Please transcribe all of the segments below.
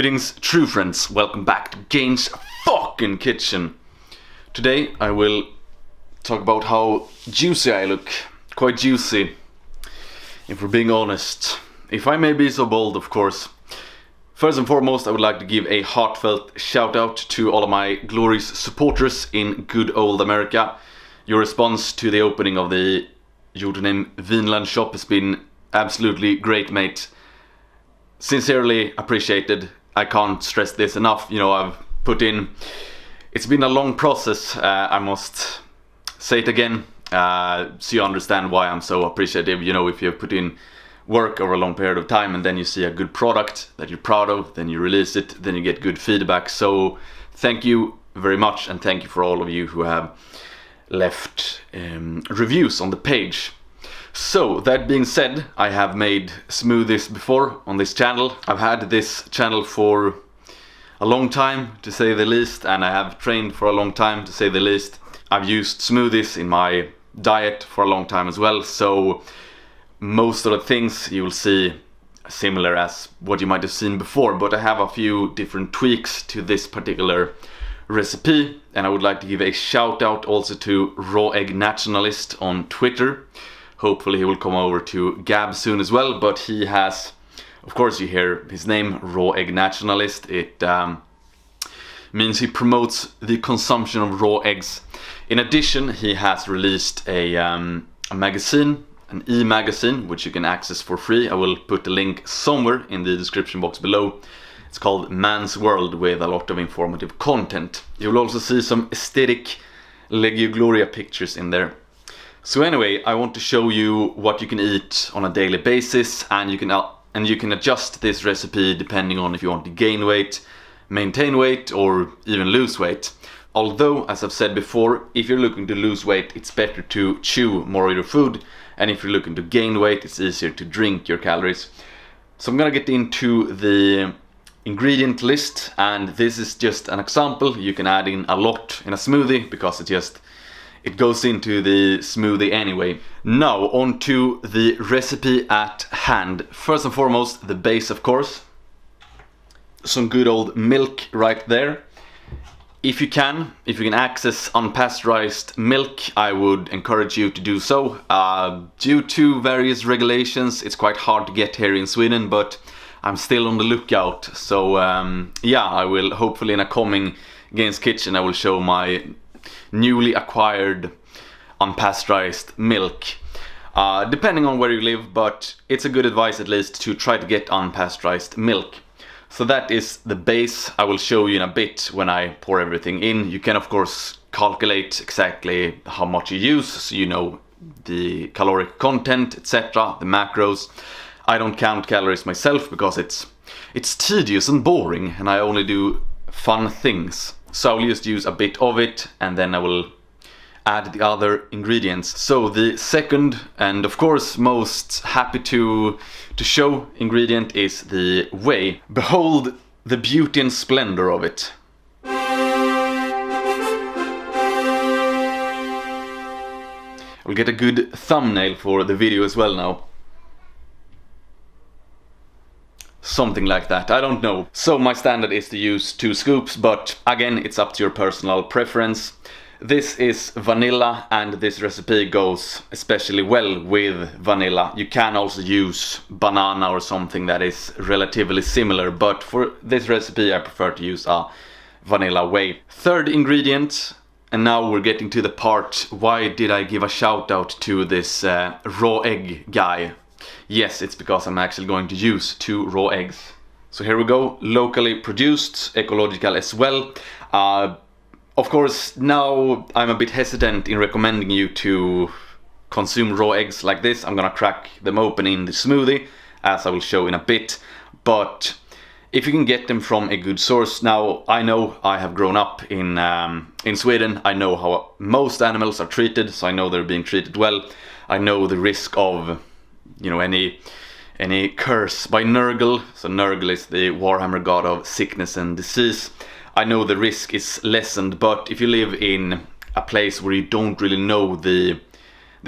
Greetings, true friends. Welcome back to Gaines fucking Kitchen. Today I will talk about how juicy I look. Quite juicy, if we're being honest. If I may be so bold, of course. First and foremost, I would like to give a heartfelt shout out to all of my glorious supporters in good old America. Your response to the opening of the Jotunheim Vinland shop has been absolutely great, mate. Sincerely appreciated. I can't stress this enough. I've put in... It's been a long process, I must say it again, so you understand why I'm so appreciative. If you put in work over a long period of time and then you see a good product that you're proud of, then you release it, then you get good feedback. So thank you very much, and thank you for all of you who have left reviews on the page. So, that being said, I have made smoothies before on this channel. I've had this channel for a long time, to say the least, and I have trained for a long time, to say the least. I've used smoothies in my diet for a long time as well, so most of the things you will see similar as what you might have seen before, but I have a few different tweaks to this particular recipe, and I would like to give a shout out also to Raw Egg Nationalist on Twitter. Hopefully he will come over to Gab soon as well, but he has, of course you hear his name, Raw Egg Nationalist. It means he promotes the consumption of raw eggs. In addition, he has released a magazine, an e-magazine, which you can access for free. I will put the link somewhere in the description box below. It's called Man's World, with a lot of informative content. You will also see some aesthetic Legio Gloria pictures in there. So anyway, I want to show you what you can eat on a daily basis, and you can adjust this recipe depending on if you want to gain weight, maintain weight, or even lose weight. Although, as I've said before, if you're looking to lose weight, it's better to chew more of your food, and if you're looking to gain weight, it's easier to drink your calories. So I'm gonna get into the ingredient list, and this is just an example. You can add in a lot in a smoothie because it goes into the smoothie anyway. Now, on to the recipe at hand. First and foremost, the base, of course. Some good old milk right there. If you can access unpasteurized milk, I would encourage you to do so. Due to various regulations, it's quite hard to get here in Sweden, but I'm still on the lookout. So yeah, I will hopefully in a coming Gaines Kitchen, I will show my newly acquired unpasteurized milk, depending on where you live, but it's a good advice at least to try to get unpasteurized milk. So that is the base. I will show you in a bit when I pour everything in. You can of course calculate exactly how much you use, so you know the caloric content, etc., the macros. I don't count calories myself because it's tedious and boring, and I only do fun things. So I'll just use a bit of it, and then I will add the other ingredients. So the second, and of course most happy to show ingredient, is the whey. Behold the beauty and splendor of it. I'll get a good thumbnail for the video as well now. Something like that, I don't know. So my standard is to use 2 scoops, but again, it's up to your personal preference. This is vanilla, and this recipe goes especially well with vanilla. You can also use banana or something that is relatively similar, but for this recipe I prefer to use a vanilla whey. Third ingredient, and now we're getting to the part, why did I give a shout out to this raw egg guy? Yes, it's because I'm actually going to use 2 raw eggs. So here we go, locally produced, ecological as well. Of course, now I'm a bit hesitant in recommending you to consume raw eggs like this. I'm gonna crack them open in the smoothie, as I will show in a bit. But if you can get them from a good source, now I know I have grown up in Sweden. I know how most animals are treated, so I know they're being treated well. I know the risk of any curse by Nurgle. So Nurgle is the Warhammer god of sickness and disease. I know the risk is lessened, but if you live in a place where you don't really know the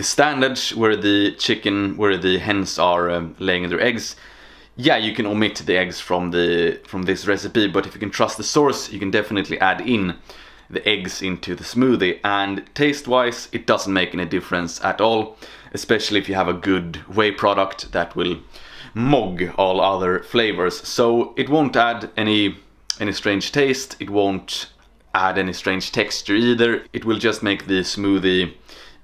standards, where the hens are laying their eggs, Yeah, you can omit the eggs from this recipe, but if you can trust the source, you can definitely add in the eggs into the smoothie, and taste-wise it doesn't make any difference at all, especially if you have a good whey product that will mog all other flavors. So it won't add any strange taste, it won't add any strange texture either. It will just make the smoothie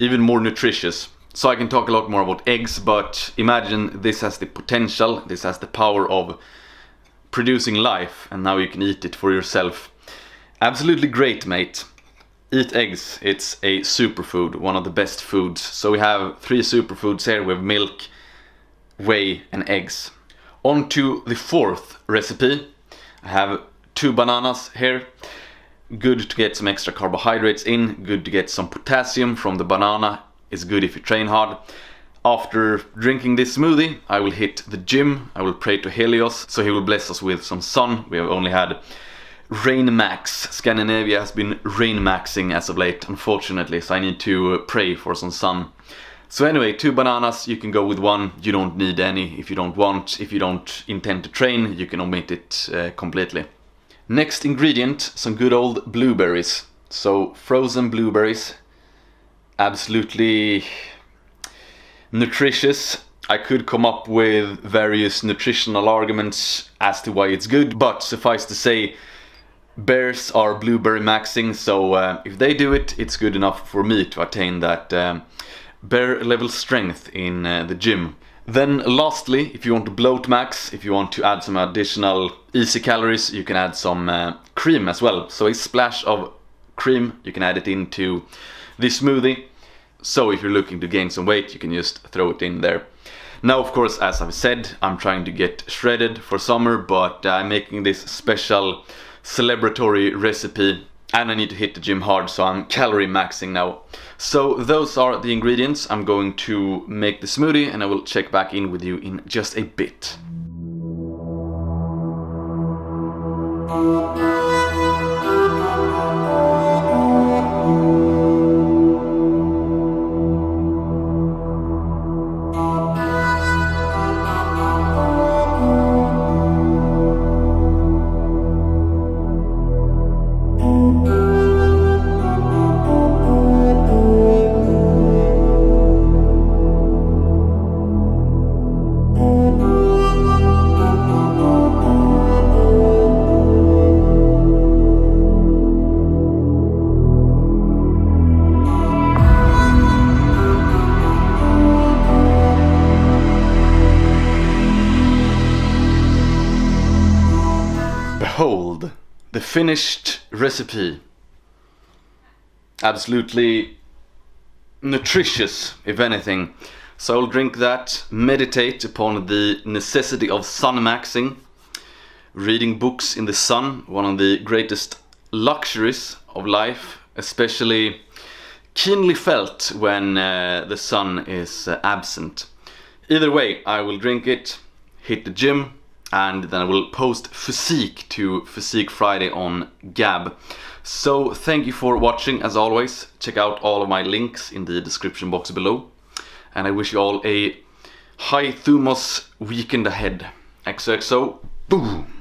even more nutritious. So I can talk a lot more about eggs, but imagine this has the potential, this has the power of producing life, and now you can eat it for yourself. Absolutely great, mate. Eat eggs, it's a superfood, one of the best foods. So we have 3 superfoods here, we have milk, whey and eggs. On to the 4th recipe. I have 2 bananas here. Good to get some extra carbohydrates in, good to get some potassium from the banana. It's good if you train hard. After drinking this smoothie, I will hit the gym. I will pray to Helios, so he will bless us with some sun. We have only had rain max. Scandinavia has been rain maxing as of late, unfortunately, so I need to pray for some sun. So anyway, 2 bananas, you can go with 1. You don't need any if you don't want. If you don't intend to train, you can omit it completely. Next ingredient, some good old blueberries. So frozen blueberries. Absolutely nutritious. I could come up with various nutritional arguments as to why it's good, but suffice to say, bears are blueberry maxing, so if they do it, it's good enough for me to attain that bear level strength in the gym. Then lastly, if you want to bloat max, if you want to add some additional easy calories, you can add some cream as well. So a splash of cream, you can add it into this smoothie. So if you're looking to gain some weight, you can just throw it in there. Now, of course, as I've said, I'm trying to get shredded for summer, but I'm making this special celebratory recipe and I need to hit the gym hard, so I'm calorie maxing now. So those are the ingredients. I'm going to make the smoothie and I will check back in with you in just a bit. Behold, the finished recipe. Absolutely nutritious, if anything. So I'll drink that, meditate upon the necessity of sun maxing, reading books in the sun, one of the greatest luxuries of life, especially keenly felt when the sun is absent. Either way, I will drink it, hit the gym, and then I will post Physique to Physique Friday on Gab. So thank you for watching as always. Check out all of my links in the description box below. And I wish you all a high thumos weekend ahead. XOXO, boom!